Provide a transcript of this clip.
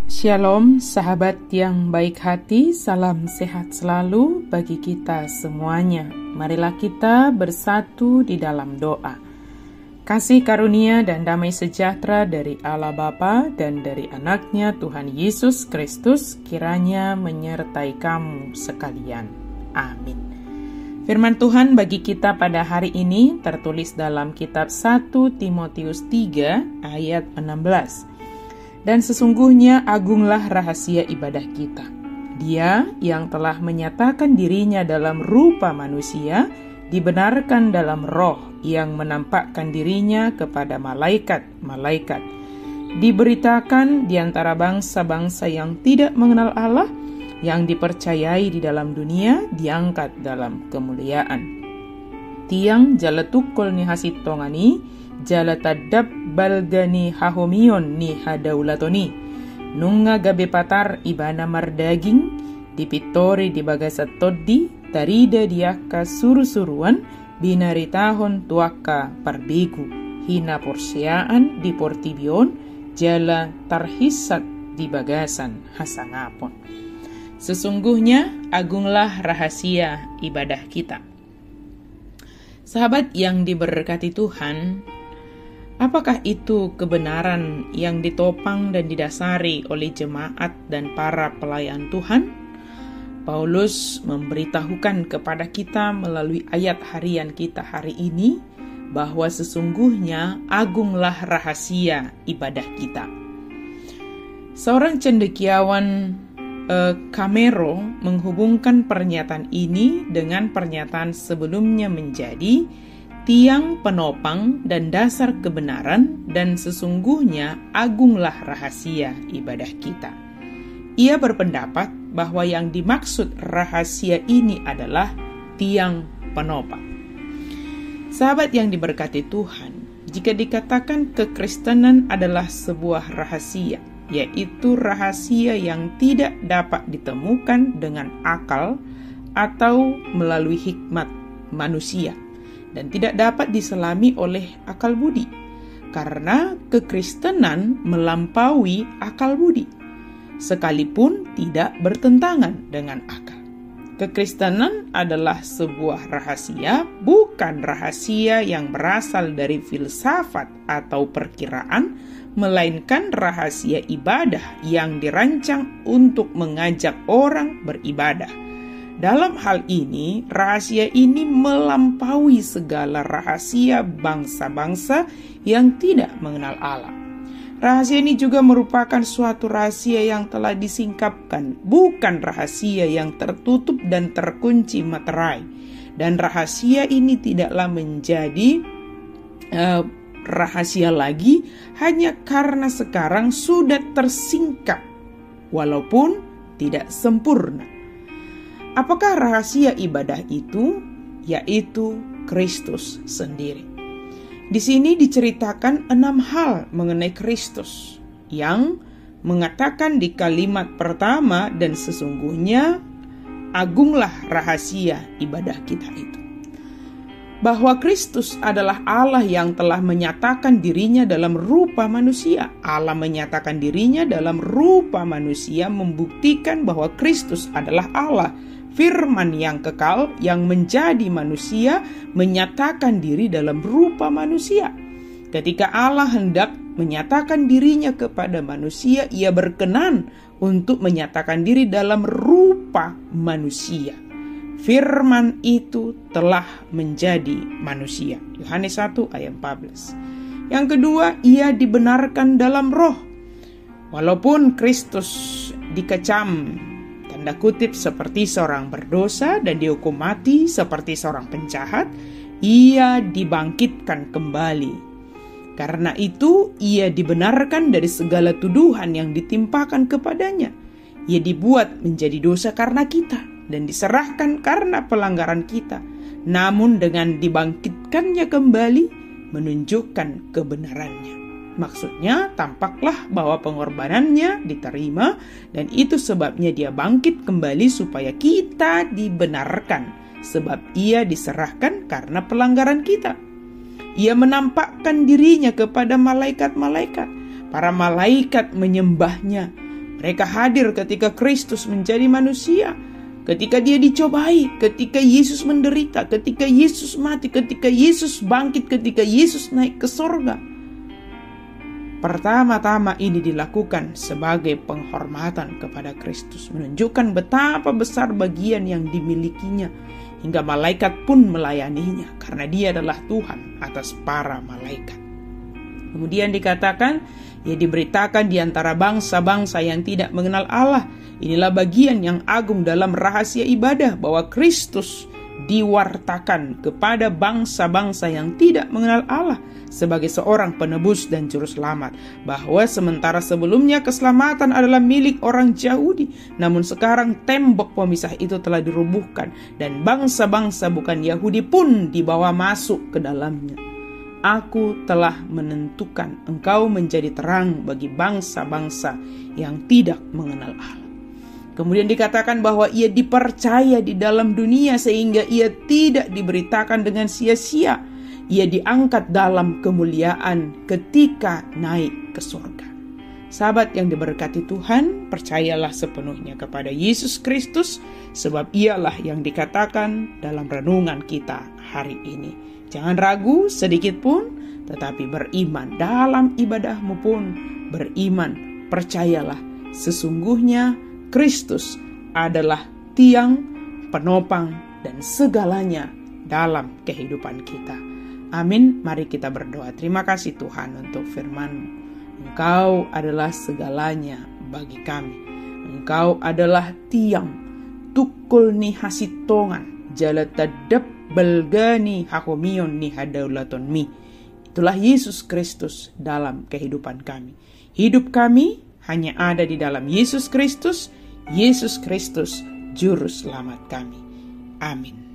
Shalom sahabat yang baik hati, salam sehat selalu bagi kita semuanya. Marilah kita bersatu di dalam doa. Kasih karunia dan damai sejahtera dari Allah Bapa dan dari anaknya Tuhan Yesus Kristus kiranya menyertai kamu sekalian. Amin. Firman Tuhan bagi kita pada hari ini tertulis dalam kitab 1 Timotius 3 ayat 16. Dan sesungguhnya agunglah rahasia ibadah kita. Dia yang telah menyatakan dirinya dalam rupa manusia, dibenarkan dalam roh yang menampakkan dirinya kepada malaikat-malaikat. Diberitakan di antara bangsa-bangsa yang tidak mengenal Allah, yang dipercayai di dalam dunia, diangkat dalam kemuliaan. Tiang jaletukul ni hasitongani, jalatadab balgani hahomion ni hadaulatoni, nunga gabe patar ibana mardaging, dipitori di bagasat toddi, tarida diaka suru-suruan, binari tahun tuaka parbigu, hina porsiaan di portibion, jala tarhisat di bagasan hasangapon. Sesungguhnya agunglah rahasia ibadah kita. Sahabat yang diberkati Tuhan, apakah itu kebenaran yang ditopang dan didasari oleh jemaat dan para pelayan Tuhan? Paulus memberitahukan kepada kita melalui ayat harian kita hari ini bahwa sesungguhnya agunglah rahasia ibadah kita. Seorang cendekiawan Camero menghubungkan pernyataan ini dengan pernyataan sebelumnya menjadi tiang penopang dan dasar kebenaran, dan sesungguhnya agunglah rahasia ibadah kita. Ia berpendapat bahwa yang dimaksud rahasia ini adalah tiang penopang. Sahabat yang diberkati Tuhan, jika dikatakan kekristenan adalah sebuah rahasia, yaitu rahasia yang tidak dapat ditemukan dengan akal atau melalui hikmat manusia, dan tidak dapat diselami oleh akal budi, karena kekristenan melampaui akal budi, sekalipun tidak bertentangan dengan akal. Kekristenan adalah sebuah rahasia, bukan rahasia yang berasal dari filsafat atau perkiraan, melainkan rahasia ibadah yang dirancang untuk mengajak orang beribadah. Dalam hal ini, rahasia ini melampaui segala rahasia bangsa-bangsa yang tidak mengenal Allah. Rahasia ini juga merupakan suatu rahasia yang telah disingkapkan, bukan rahasia yang tertutup dan terkunci materai. Dan rahasia ini tidaklah menjadi rahasia lagi hanya karena sekarang sudah tersingkap, walaupun tidak sempurna. Apakah rahasia ibadah itu? Yaitu Kristus sendiri. Di sini diceritakan 6 hal mengenai Kristus yang mengatakan di kalimat pertama, dan sesungguhnya agunglah rahasia ibadah kita itu. Bahwa Kristus adalah Allah yang telah menyatakan dirinya dalam rupa manusia. Allah menyatakan dirinya dalam rupa manusia membuktikan bahwa Kristus adalah Allah. Firman yang kekal yang menjadi manusia menyatakan diri dalam rupa manusia. Ketika Allah hendak menyatakan dirinya kepada manusia, ia berkenan untuk menyatakan diri dalam rupa manusia. Firman itu telah menjadi manusia. Yohanes 1 ayat 14. Yang kedua, ia dibenarkan dalam roh. Walaupun Kristus dikecam, tanda kutip, seperti seorang berdosa dan dihukum mati seperti seorang penjahat, ia dibangkitkan kembali. Karena itu, ia dibenarkan dari segala tuduhan yang ditimpakan kepadanya. Ia dibuat menjadi dosa karena kita, dan diserahkan karena pelanggaran kita. Namun dengan dibangkitkannya kembali, menunjukkan kebenarannya. Maksudnya, tampaklah bahwa pengorbanannya diterima, dan itu sebabnya dia bangkit kembali supaya kita dibenarkan, sebab ia diserahkan karena pelanggaran kita. Ia menampakkan dirinya kepada malaikat-malaikat. Para malaikat menyembahnya. Mereka hadir ketika Kristus menjadi manusia, ketika dia dicobai, ketika Yesus menderita, ketika Yesus mati, ketika Yesus bangkit, ketika Yesus naik ke sorga. Pertama-tama ini dilakukan sebagai penghormatan kepada Kristus, menunjukkan betapa besar bagian yang dimilikinya, hingga malaikat pun melayaninya, karena dia adalah Tuhan atas para malaikat. Kemudian dikatakan, ia diberitakan di antara bangsa-bangsa yang tidak mengenal Allah. Inilah bagian yang agung dalam rahasia ibadah, bahwa Kristus diwartakan kepada bangsa-bangsa yang tidak mengenal Allah sebagai seorang penebus dan juru selamat, bahwa sementara sebelumnya keselamatan adalah milik orang Yahudi, namun sekarang tembok pemisah itu telah dirobohkan dan bangsa-bangsa bukan Yahudi pun dibawa masuk ke dalamnya. Aku telah menentukan engkau menjadi terang bagi bangsa-bangsa yang tidak mengenal Allah. Kemudian dikatakan bahwa ia dipercaya di dalam dunia sehingga ia tidak diberitakan dengan sia-sia. Ia diangkat dalam kemuliaan ketika naik ke surga. Sahabat yang diberkati Tuhan, percayalah sepenuhnya kepada Yesus Kristus, sebab ialah yang dikatakan dalam renungan kita hari ini. Jangan ragu sedikit pun, tetapi beriman dalam ibadahmu pun. Beriman, percayalah, sesungguhnya Kristus adalah tiang, penopang, dan segalanya dalam kehidupan kita. Amin. Mari kita berdoa. Terima kasih Tuhan untuk firman-Mu. Engkau adalah segalanya bagi kami. Engkau adalah tiang, tukul ni hasitongan, jala tadab belgani hakomion ni hadaulaton mi. Itulah Yesus Kristus dalam kehidupan kami. Hidup kami hanya ada di dalam Yesus Kristus. Yesus Kristus, Juru Selamat kami. Amin.